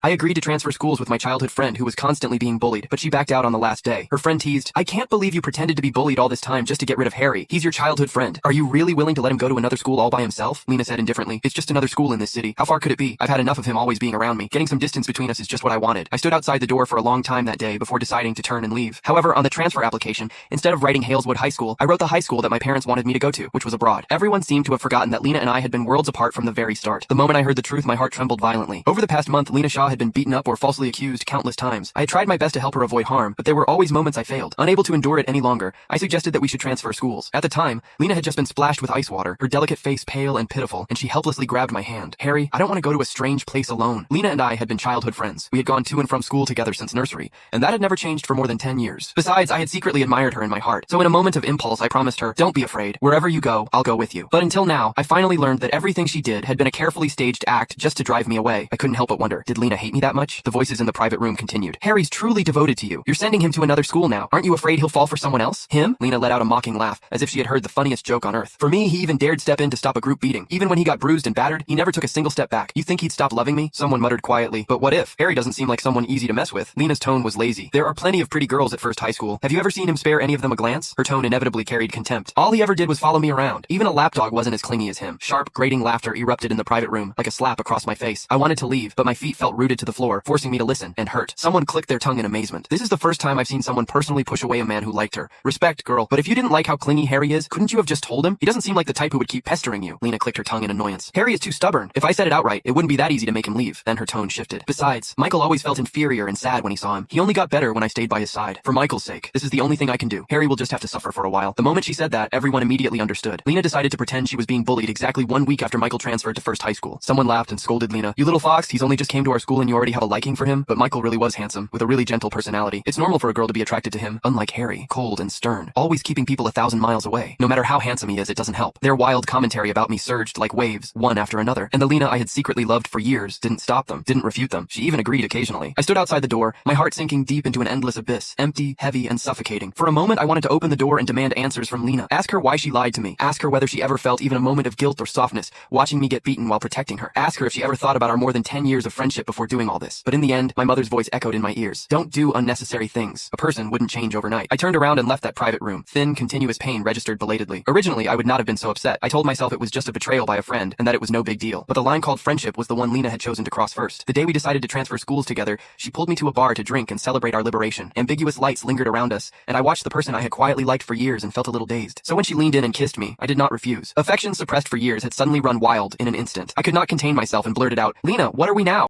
I agreed to transfer schools with my childhood friend who was constantly being bullied, but she backed out on the last day. Her friend teased, "I can't believe you pretended to be bullied all this time just to get rid of Harry. He's your childhood friend. Are you really willing to let him go to another school all by himself?" Lena said indifferently, "It's just another school in this city. How far could it be? I've had enough of him always being around me. Getting some distance between us is just what I wanted." I stood outside the door for a long time that day before deciding to turn and leave. However, on the transfer application, instead of writing Haleswood High School, I wrote the high school that my parents wanted me to go to, which was abroad. Everyone seemed to have forgotten that Lena and I had been worlds apart from the very start. The moment I heard the truth, my heart trembled violently. Over the past month, Lena Shaw had been beaten up or falsely accused countless times. I had tried my best to help her avoid harm, but there were always moments I failed. Unable to endure it any longer, I suggested that we should transfer schools. At the time, Lena had just been splashed with ice water, her delicate face pale and pitiful, and she helplessly grabbed my hand. "Harry, I don't want to go to a strange place alone." Lena and I had been childhood friends. We had gone to and from school together since nursery, and that had never changed for more than 10 years. Besides, I had secretly admired her in my heart, so in a moment of impulse I promised her, "Don't be afraid. Wherever you go, I'll go with you." But until now, I finally learned that everything she did had been a carefully staged act just to drive me away. I couldn't help but wonder, did Lena hate me that much? The voices in the private room continued. "Harry's truly devoted to you. You're sending him to another school now. Aren't you afraid he'll fall for someone else?" "Him?" Lena let out a mocking laugh, as if she had heard the funniest joke on earth. "For me, he even dared step in to stop a group beating. Even when he got bruised and battered, he never took a single step back. You think he'd stop loving me?" Someone muttered quietly, "But what if? Harry doesn't seem like someone easy to mess with." Lena's tone was lazy. "There are plenty of pretty girls at First High School. Have you ever seen him spare any of them a glance?" Her tone inevitably carried contempt. "All he ever did was follow me around. Even a lapdog wasn't as clingy as him." Sharp, grating laughter erupted in the private room, like a slap across my face. I wanted to leave, but my feet felt rooted to the floor, forcing me to listen, and hurt. Someone clicked their tongue in amazement. "This is the first time I've seen someone personally push away a man who liked her. Respect, girl, but if you didn't like how clingy Harry is, couldn't you have just told him? He doesn't seem like the type who would keep pestering you." Lena clicked her tongue in annoyance. "Harry is too stubborn. If I said it outright, it wouldn't be that easy to make him leave." Then her tone shifted. "Besides, Michael always felt inferior and sad when he saw him. He only got better when I stayed by his side. For Michael's sake, this is the only thing I can do. Harry will just have to suffer for a while." The moment she said that, everyone immediately understood. Lena decided to pretend she was being bullied exactly 1 week after Michael transferred to First High School. Someone laughed and scolded Lena. "You little fox, he's only just came to our school and you already have a liking for him?" But Michael really was handsome, with a really gentle personality. It's normal for a girl to be attracted to him, unlike Harry, cold and stern, always keeping people 1,000 miles away. No matter how handsome he is, it doesn't help. Their wild commentary about me surged like waves, one after another, and the Lena I had secretly loved for years didn't stop them, didn't refute them. She even agreed occasionally. I stood outside the door, my heart sinking deep into an endless abyss, empty, heavy, and suffocating. For a moment I wanted to open the door and demand answers from Lena. Ask her why she lied to me. Ask her whether she ever felt even a moment of guilt or softness, watching me get beaten while protecting her. Ask her if she ever thought about our more than 10 years of friendship before doing all this. But in the end, my mother's voice echoed in my ears. "Don't do unnecessary things. A person wouldn't change overnight." I turned around and left that private room. Thin, continuous pain registered belatedly. Originally, I would not have been so upset. I told myself it was just a betrayal by a friend, and that it was no big deal. But the line called friendship was the one Lena had chosen to cross first. The day we decided to transfer schools together, she pulled me to a bar to drink and celebrate our liberation. Ambiguous lights lingered around us, and I watched the person I had quietly liked for years and felt a little dazed. So when she leaned in and kissed me, I did not refuse. Affection suppressed for years had suddenly run wild in an instant. I could not contain myself and blurted out, "Lena, what are we now?"